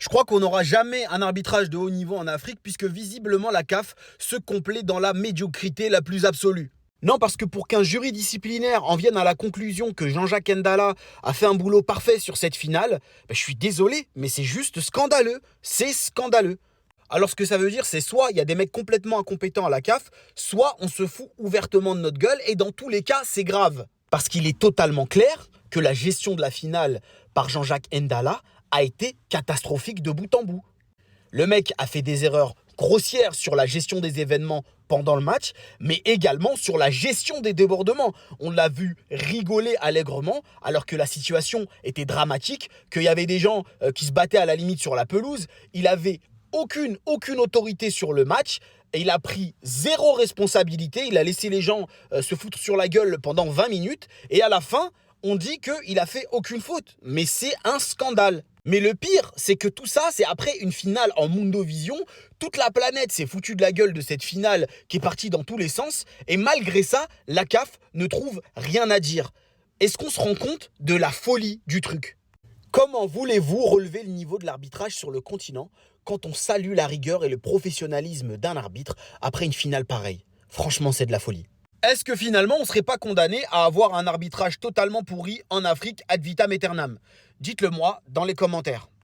Je crois qu'on n'aura jamais un arbitrage de haut niveau en Afrique puisque visiblement la CAF se complaît dans la médiocrité la plus absolue. Non, parce que pour qu'un jury disciplinaire en vienne à la conclusion que Jean-Jacques Ndala a fait un boulot parfait sur cette finale, je suis désolé, mais c'est juste scandaleux. C'est scandaleux. Alors ce que ça veut dire, c'est soit il y a des mecs complètement incompétents à la CAF, soit on se fout ouvertement de notre gueule, et dans tous les cas, c'est grave. Parce qu'il est totalement clair que la gestion de la finale par Jean-Jacques Ndala a été catastrophique de bout en bout. Le mec a fait des erreurs grossières sur la gestion des événements pendant le match, mais également sur la gestion des débordements. On l'a vu rigoler allègrement alors que la situation était dramatique, qu'il y avait des gens qui se battaient à la limite sur la pelouse. Il avait aucune autorité sur le match et il a pris zéro responsabilité. Il a laissé les gens se foutre sur la gueule pendant 20 minutes et à la fin, on dit qu'il a fait aucune faute. Mais c'est un scandale. Mais le pire, c'est que tout ça, c'est après une finale en Mundovision. Toute la planète s'est foutue de la gueule de cette finale qui est partie dans tous les sens. Et malgré ça, la CAF ne trouve rien à dire. Est-ce qu'on se rend compte de la folie du truc ? Comment voulez-vous relever le niveau de l'arbitrage sur le continent quand on salue la rigueur et le professionnalisme d'un arbitre après une finale pareille ? Franchement, c'est de la folie. Est-ce que finalement, on ne serait pas condamné à avoir un arbitrage totalement pourri en Afrique ad vitam aeternam ? Dites-le moi dans les commentaires.